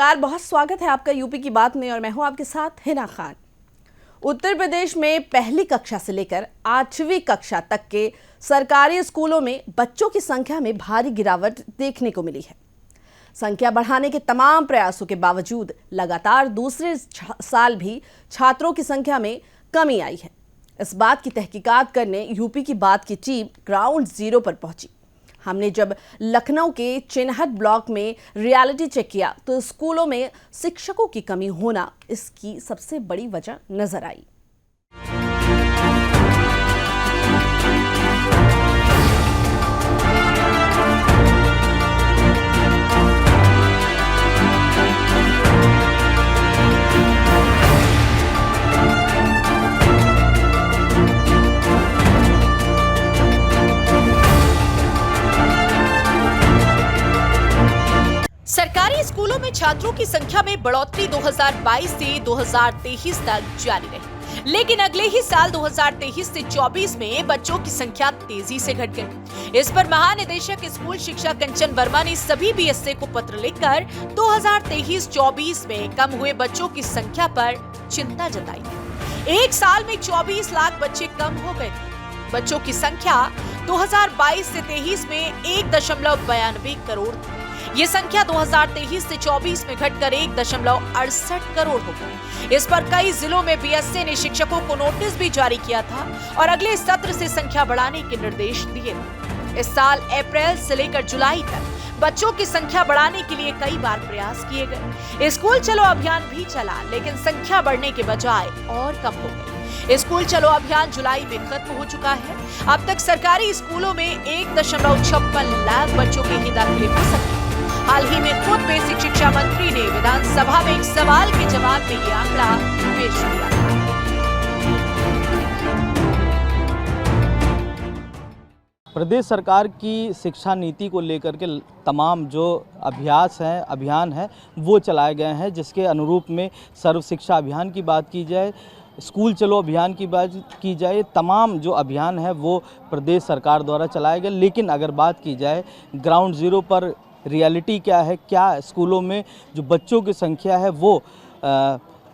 नमस्कार, बहुत स्वागत है आपका यूपी की बात में और मैं हूं आपके साथ हिना खान। उत्तर प्रदेश में पहली कक्षा से लेकर 8वीं कक्षा तक के सरकारी स्कूलों में बच्चों की संख्या में भारी गिरावट देखने को मिली है। संख्या बढ़ाने के तमाम प्रयासों के बावजूद लगातार दूसरे साल भी छात्रों की संख्या में कमी आई है। इस बात की तहकीकात करने यूपी की बात की टीम ग्राउंड जीरो पर पहुंची। हमने जब लखनऊ के चिन्हट ब्लॉक में रियलिटी चेक किया तो स्कूलों में शिक्षकों की कमी होना इसकी सबसे बड़ी वजह नजर आई। सरकारी स्कूलों में छात्रों की संख्या में बढ़ोतरी 2022 से 2023 तक जारी रही, लेकिन अगले ही साल 2023 से 24 में बच्चों की संख्या तेजी से घट गई। इस पर महानिदेशक स्कूल शिक्षा कंचन वर्मा ने सभी बीएसए को पत्र लिखकर 2023-24 में कम हुए बच्चों की संख्या पर चिंता जताई। एक साल में 24 लाख बच्चे कम हो गए थे। बच्चों की संख्या 2022 से 23 में 1.92 करोड़ थी। ये संख्या 2023 से 24 में घटकर 1.68 करोड़ हो गई। इस पर कई जिलों में बीएसए ने शिक्षकों को नोटिस भी जारी किया था और अगले सत्र से संख्या बढ़ाने के निर्देश दिए थे। इस साल अप्रैल से लेकर जुलाई तक बच्चों की संख्या बढ़ाने के लिए कई बार प्रयास किए गए। स्कूल चलो अभियान भी चला, लेकिन संख्या बढ़ने के बजाय और कम हो गई। स्कूल चलो अभियान जुलाई में खत्म हो चुका है। अब तक सरकारी स्कूलों में 1.56 लाख बच्चों के ही दाखिले हो सकते। हाल ही में खुद बेसिक शिक्षा मंत्री ने विधानसभा में एक सवाल के जवाब में ये आंकड़ा पेश किया। प्रदेश सरकार की शिक्षा नीति को लेकर के तमाम जो अभियान है वो चलाए गए हैं, जिसके अनुरूप में सर्व शिक्षा अभियान की बात की जाए, स्कूल चलो अभियान की बात की जाए, तमाम जो अभियान है वो प्रदेश सरकार द्वारा चलाए गए। लेकिन अगर बात की जाए ग्राउंड जीरो पर रियलिटी क्या है, क्या स्कूलों में जो बच्चों की संख्या है वो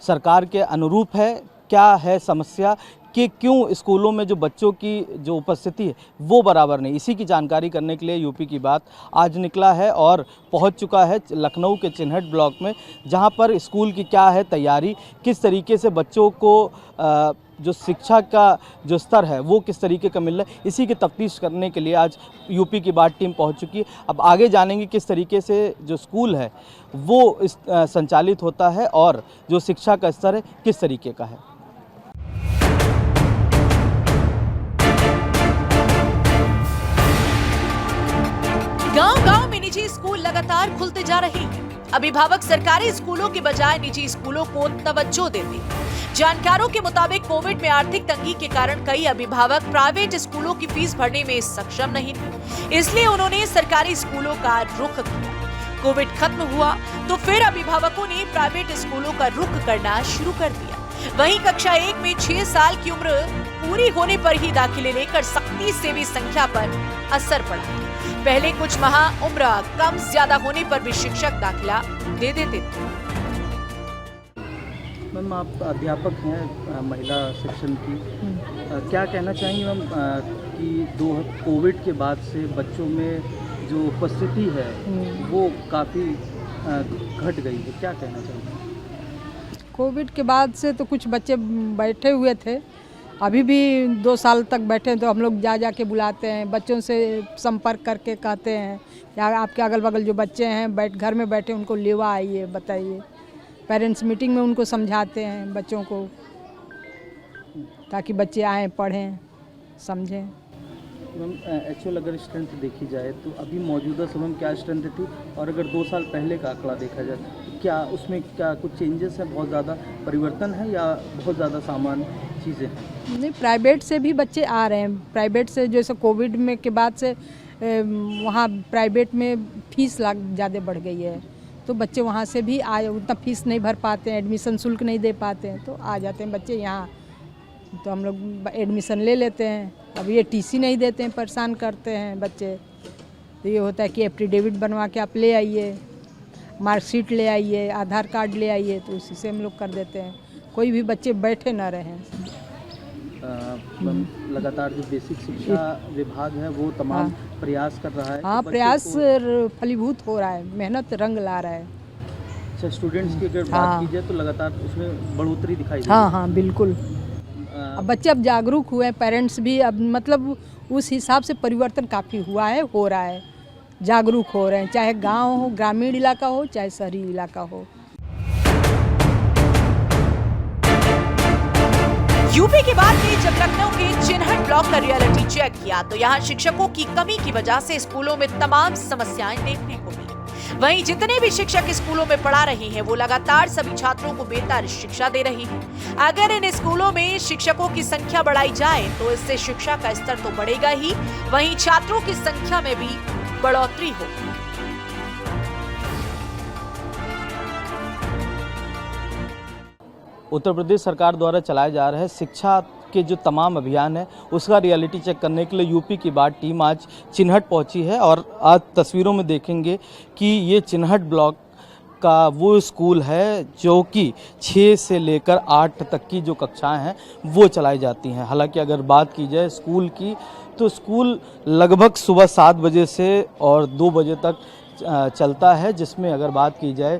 सरकार के अनुरूप है, क्या है समस्या कि क्यों स्कूलों में जो बच्चों की जो उपस्थिति है वो बराबर नहीं, इसी की जानकारी करने के लिए यूपी की बात आज निकला है और पहुंच चुका है लखनऊ के चिन्हट ब्लॉक में, जहां पर स्कूल की क्या है तैयारी, किस तरीके से बच्चों को जो शिक्षा का जो स्तर है वो किस तरीके का मिल रहा है, इसी की तफ्तीश करने के लिए आज यूपी की बात टीम पहुंच चुकी है। अब आगे जानेंगे किस तरीके से जो स्कूल है वो संचालित होता है और जो शिक्षा का स्तर है किस तरीके का है। गांव-गांव में निजी स्कूल लगातार खुलते जा रहे हैं। अभिभावक सरकारी स्कूलों के बजाय निजी स्कूलों को तवज्जो देते हैं। जानकारों के मुताबिक कोविड में आर्थिक तंगी के कारण कई अभिभावक प्राइवेट स्कूलों की फीस भरने में सक्षम नहीं थे, इसलिए उन्होंने सरकारी स्कूलों का रुख किया। कोविड खत्म हुआ तो फिर अभिभावकों ने प्राइवेट स्कूलों का रुख करना शुरू कर दिया। वहीं कक्षा 1 में 6 साल की उम्र पूरी होने पर ही दाखिले लेकर सख्ती से भी संख्या पर असर पड़ा। पहले कुछ माह उम्र कम ज्यादा होने पर भी शिक्षक दाखिला दे देते थे। मैम, आप अध्यापक हैं महिला सेक्शन की, क्या कहना चाहेंगे मैम कि कोविड के बाद से बच्चों में जो उपस्थिति है वो काफ़ी घट गई है, क्या कहना चाहेंगे? कोविड के बाद से तो कुछ बच्चे बैठे हुए थे, अभी भी 2 साल तक बैठे हैं, तो हम लोग जा के बुलाते हैं, बच्चों से संपर्क करके कहते हैं या आपके अगल बगल जो बच्चे हैं घर में बैठे उनको लेवा आइए, बताइए। पेरेंट्स मीटिंग में उनको समझाते हैं बच्चों को, ताकि बच्चे आएँ, पढ़ें, समझें। मैम, एक्चुअल अगर स्ट्रेंथ देखी जाए तो अभी मौजूदा समय में क्या स्ट्रेंथ थी और अगर 2 साल पहले का आंकड़ा देखा जाए तो क्या उसमें क्या कुछ चेंजेस हैं, बहुत ज़्यादा परिवर्तन है या बहुत ज़्यादा सामान्य चीज़ें हैं? नहीं, प्राइवेट से भी बच्चे आ रहे हैं। प्राइवेट से जैसे कोविड में के बाद से वहाँ प्राइवेट में फीस ज़्यादा बढ़ गई है, तो बच्चे वहाँ से भी आए, उतना फीस नहीं भर पाते हैं, एडमिशन शुल्क नहीं दे पाते हैं, तो आ जाते हैं बच्चे यहाँ, तो हम लोग एडमिशन ले लेते हैं। अब ये टीसी नहीं देते हैं, परेशान करते हैं बच्चे, तो ये होता है कि एफिडेविट बनवा के आप ले आइए। मार्कशीट ले आइए, आधार कार्ड ले आइए, तो उसी से हम लोग कर देते हैं। कोई भी बच्चे बैठे ना रहें। लगातार जो बेसिक शिक्षा विभाग है वो तमाम प्रयास कर रहा है। हाँ, कि प्रयास फलीभूत हो रहा है, मेहनत रंग ला रहा है। अच्छा, स्टूडेंट्स की अगर बात की जाए तो लगातार उसमें बढ़ोतरी दिखाई दे रही है। हाँ, बिल्कुल। अब बच्चे अब जागरूक हुए हैं, पेरेंट्स भी अब मतलब उस हिसाब से परिवर्तन काफ़ी हुआ है, हो रहा है, जागरूक हो रहे हैं, चाहे गांव हो, ग्रामीण इलाका हो, चाहे शहरी इलाका हो। यूपी के बाद में जब लखनऊ के चिन्हट ब्लॉक का रियलिटी चेक किया तो यहाँ शिक्षकों की कमी की वजह से स्कूलों में तमाम समस्याएं देखने को मिली। वहीं जितने भी शिक्षक स्कूलों में पढ़ा रहे हैं वो लगातार सभी छात्रों को बेहतर शिक्षा दे रही हैं। अगर इन स्कूलों में शिक्षकों की संख्या बढ़ाई जाए तो इससे शिक्षा का स्तर तो बढ़ेगा ही, वहीं छात्रों की संख्या में भी बढ़ोतरी होगी। उत्तर प्रदेश सरकार द्वारा चलाए जा रहे शिक्षा के जो तमाम अभियान है उसका रियलिटी चेक करने के लिए यूपी की बाढ़ टीम आज चिन्हट पहुंची है। और आज तस्वीरों में देखेंगे कि ये चिन्हट ब्लॉक का वो स्कूल है जो कि 6 से लेकर 8 तक की जो कक्षाएं हैं वो चलाई जाती हैं। हालांकि अगर बात की जाए स्कूल की तो स्कूल लगभग सुबह 7 बजे से और 2 बजे तक चलता है, जिसमें अगर बात की जाए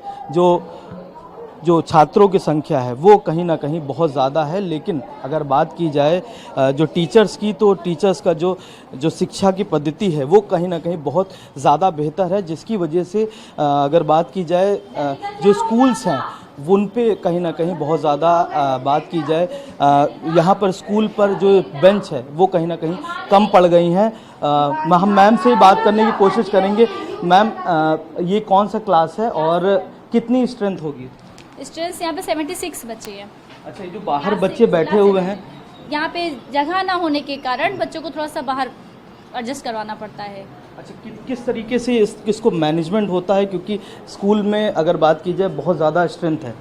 जो छात्रों की संख्या है वो कहीं ना कहीं बहुत ज़्यादा है। लेकिन अगर बात की जाए जो टीचर्स की तो टीचर्स का जो शिक्षा की पद्धति है वो कहीं ना कहीं बहुत ज़्यादा बेहतर है, जिसकी वजह से अगर बात की जाए जो स्कूल्स हैं उन पे कहीं ना कहीं बहुत ज़्यादा बात की जाए यहाँ पर स्कूल पर जो बेंच है वो कहीं ना कहीं कम पड़ गई हैं। हम मैम से बात करने की कोशिश करेंगे। मैम, ये कौन सा क्लास है और कितनी स्ट्रेंथ होगी? स्टूडेंट्स यहाँ पे 76 बच्चे हैं। अच्छा, ये जो बाहर बच्चे बैठे हुए हैं, यहाँ पे जगह ना होने के कारण बच्चों को थोड़ा सा बाहर एडजस्ट करवाना पड़ता है। अच्छा, किस तरीके से इसको मैनेजमेंट होता है, क्योंकि स्कूल में अगर बात की जाए बहुत ज़्यादा स्ट्रेंथ है?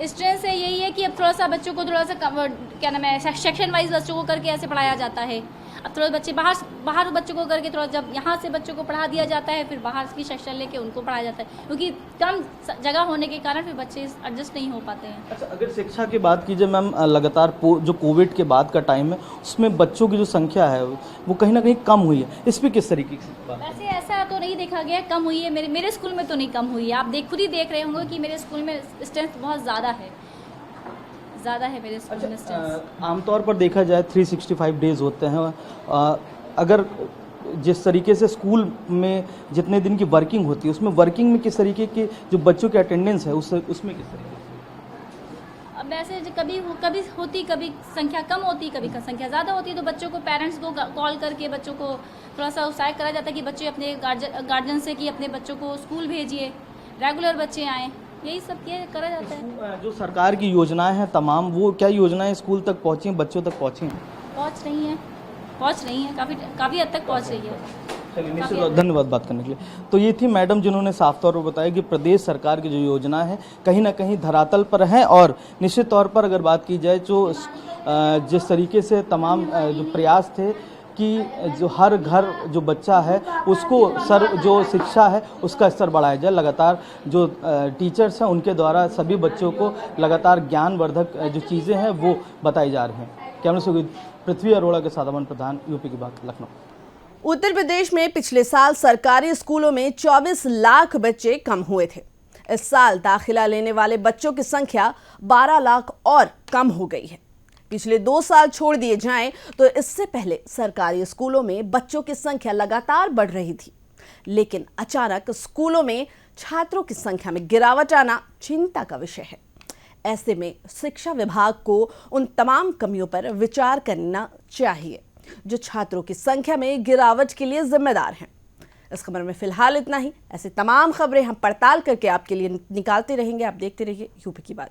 स्ट्रेंथ से यही है कि अब थोड़ा सा बच्चों को थोड़ा सा क्या नाम है, सेक्शन वाइज बच्चों को करके ऐसे पढ़ाया जाता है। अब थोड़ा बच्चे बाहर बच्चों को करके थोड़ा जब यहाँ से बच्चों को पढ़ा दिया जाता है फिर बाहर की सेक्शन लेके उनको पढ़ाया जाता है, क्योंकि कम जगह होने के कारण फिर बच्चे एडजस्ट नहीं हो पाते हैं। अच्छा, अगर शिक्षा की बात की जाए मैम, लगातार जो कोविड के बाद का टाइम है उसमें बच्चों की जो संख्या है वो कहीं ना कहीं कम हुई है, इस पर किस तरीके से? वैसे ऐसा तो नहीं देखा गया कम हुई है, मेरे स्कूल में तो नहीं कम हुई है। आप खुद ही देख रहे होंगे कि मेरे स्कूल में स्ट्रेंथ बहुत ज़्यादा है मेरे स्कूल में स्ट्रेंथ। आमतौर पर देखा जाए 365 डेज होते हैं। अगर जिस तरीके से स्कूल में जितने दिन की वर्किंग होती है उसमें वर्किंग में किस तरीके की जो बच्चों की अटेंडेंस है उसमें किस तरीके से? अब वैसे कभी होती, कभी संख्या कम होती, कभी संख्या ज़्यादा होती है, तो बच्चों को पेरेंट्स को कॉल करके बच्चों को थोड़ा सा उत्साहित करा जाता है कि बच्चे अपने गार्जियन से कि अपने बच्चों को स्कूल भेजिए, रेगुलर बच्चे आएँ, यही सब करा जाता है। जो सरकार की योजनाएं हैं तमाम, वो क्या योजनाएं स्कूल तक पहुँची हैं, बच्चों तक पहुँची हैं? पहुँच रही है, काफ़ी हद तक पहुँच रही है। चलिए, निश्चित धन्यवाद बात करने के लिए। तो ये थी मैडम जिन्होंने साफ तौर पर बताया कि प्रदेश सरकार की जो योजना है कहीं ना कहीं धरातल पर है, और निश्चित तौर पर अगर बात की जाए तो जिस तरीके से तमाम जो प्रयास थे कि जो हर घर जो बच्चा है उसको जो शिक्षा है उसका स्तर बढ़ाया जाए। लगातार जो टीचर्स हैं उनके द्वारा सभी बच्चों को लगातार ज्ञानवर्धक जो चीज़ें हैं वो बताई जा रही हैं। कैमरा से पृथ्वी अरोड़ा के साथ अमन प्रधान, यूपी की बात, लखनऊ। उत्तर प्रदेश में पिछले साल सरकारी स्कूलों में 24 लाख बच्चे कम हुए थे। इस साल दाखिला लेने वाले बच्चों की संख्या 12 लाख और कम हो गई है। पिछले 2 साल छोड़ दिए जाएं तो इससे पहले सरकारी स्कूलों में बच्चों की संख्या लगातार बढ़ रही थी, लेकिन अचानक स्कूलों में छात्रों की संख्या में गिरावट आना चिंता का विषय है। ऐसे में शिक्षा विभाग को उन तमाम कमियों पर विचार करना चाहिए जो छात्रों की संख्या में गिरावट के लिए जिम्मेदार हैं। इस खबर में फिलहाल इतना ही। ऐसे तमाम खबरें हम पड़ताल करके आपके लिए निकालते रहेंगे। आप देखते रहिए यूपी की बात।